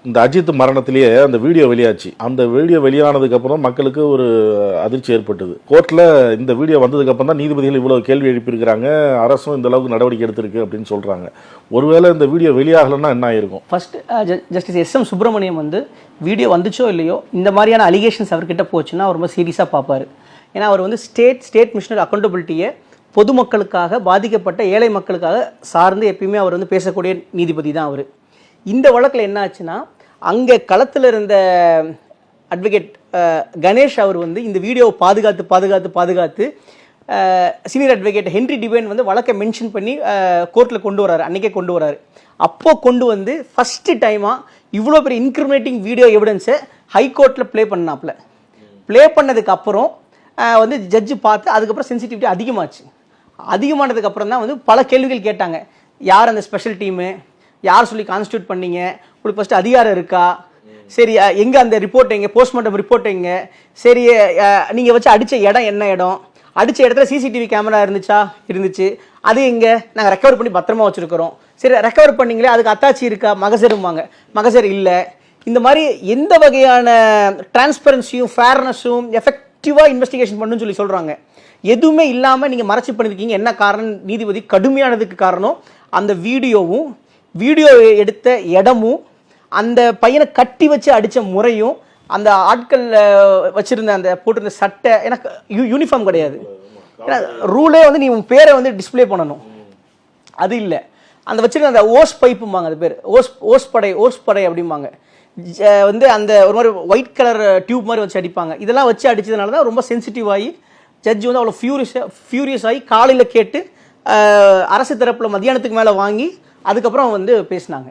இந்த அஜித் மரணத்திலேயே அந்த வீடியோ வெளியாச்சு. அந்த வீடியோ வெளியானதுக்கப்புறம் மக்களுக்கு ஒரு அதிர்ச்சி ஏற்பட்டது. கோர்ட்டில் இந்த வீடியோ வந்ததுக்கப்புறம் தான் நீதிபதிகள் இவ்வளோ கேள்வி எழுப்பியிருக்கிறாங்க, அரசும் இந்த அளவுக்கு நடவடிக்கை எடுத்திருக்கு அப்படின்னு சொல்கிறாங்க. ஒருவேளை இந்த வீடியோ வெளியாகலைன்னா என்ன ஆயிருக்கும்? First justice SM. சுப்பிரமணியம் வந்து வீடியோ வந்துச்சோ இல்லையோ இந்த மாதிரியான அலிகேஷன்ஸ் அவர்கிட்ட போச்சுன்னா அவர் ரொம்ப சீரியஸாக பார்ப்பார். ஏன்னா அவர் வந்து ஸ்டேட் மிஷனர் அக்கௌண்டபிலிட்டியை பொதுமக்களுக்காக, பாதிக்கப்பட்ட ஏழை மக்களுக்காக சார்ந்து எப்பயுமே அவர் வந்து பேசக்கூடிய நீதிபதி தான் அவர். இந்த வழக்கில் என்ன ஆச்சுன்னா, அங்கே களத்தில் இருந்த அட்வொகேட் கணேஷ் அவர் வந்து இந்த வீடியோவை பாதுகாத்து சீனியர் அட்வொகேட் ஹென்ரி டிவைன் வந்து வழக்கை மென்ஷன் பண்ணி கோர்ட்டில் கொண்டு வராரு, அன்றைக்கே கொண்டு வராரு. அப்போது கொண்டு வந்து ஃபஸ்ட்டு டைமாக இவ்வளோ பெரிய இன்க்ரிமினேட்டிங் வீடியோ எவிடன்ஸை ஹைகோர்ட்டில் ப்ளே பண்ணதுக்கு அப்புறம் வந்து ஜட்ஜு பார்த்து அதுக்கப்புறம் சென்சிட்டிவிட்டி அதிகமானதுக்கப்புறம் தான் வந்து பல கேள்விகள் கேட்டாங்க. யார் அந்த ஸ்பெஷல் டீமு, யார் சொல்லி கான்ஸ்டியூட் பண்ணீங்க, உங்களுக்கு ஃபஸ்ட்டு அதிகாரம் இருக்கா, சரி எங்கே அந்த ரிப்போர்ட், எங்கே போஸ்ட்மார்ட்டம் ரிப்போர்ட் எங்கே, சரி நீங்கள் வச்சு அடித்த இடம் என்ன இடம், அடித்த இடத்துல சிசிடிவி கேமரா இருந்துச்சு, அது எங்கே, நாங்கள் ரெக்கவர் பண்ணி பத்திரமா வச்சுருக்கிறோம், சரி ரெக்கவர் பண்ணிங்களே அதுக்கு அத்தாச்சி இருக்கா, மகசர் இல்லை. இந்த மாதிரி எந்த வகையான டிரான்ஸ்பரன்சியும் ஃபேர்னஸும் எஃபெக்டிவாக இன்வெஸ்டிகேஷன் பண்ணுன்னு சொல்லி சொல்கிறாங்க. எதுவுமே இல்லாமல் நீங்கள் மறைச்சி பண்ணியிருக்கீங்க. என்ன காரணம்? நீதிபதி கடுமையானதுக்கு காரணம் அந்த வீடியோ எடுத்த இடமும், அந்த பையனை கட்டி வச்சு அடித்த முறையும், அந்த ஆட்கள் வச்சுருந்த அந்த போட்டிருந்த சட்டை, எனக்கு யூனிஃபார்ம் கிடையாது, ஏன்னா ரூலே வந்து நீ உன் பேரை வந்து டிஸ்பிளே பண்ணணும், அது இல்லை. அந்த வச்சுருந்த அந்த ஓஸ் பைப்பும்பாங்க, அது பேர் ஓஸ் படை அப்படிம்பாங்க, வந்து அந்த ஒரு மாதிரி ஒயிட் கலர் டியூப் மாதிரி வச்சு அடிப்பாங்க. இதெல்லாம் வச்சு அடித்ததுனால தான் ரொம்ப சென்சிட்டிவ் ஆகி ஜட்ஜ் வந்து அவ்வளோ ஃபியூரியஸ் ஆகி காலையில் கேட்டு அரசு தரப்பில் மத்தியானத்துக்கு மேலே வாங்கி அதுக்கப்புறம் வந்து பேசினாங்க.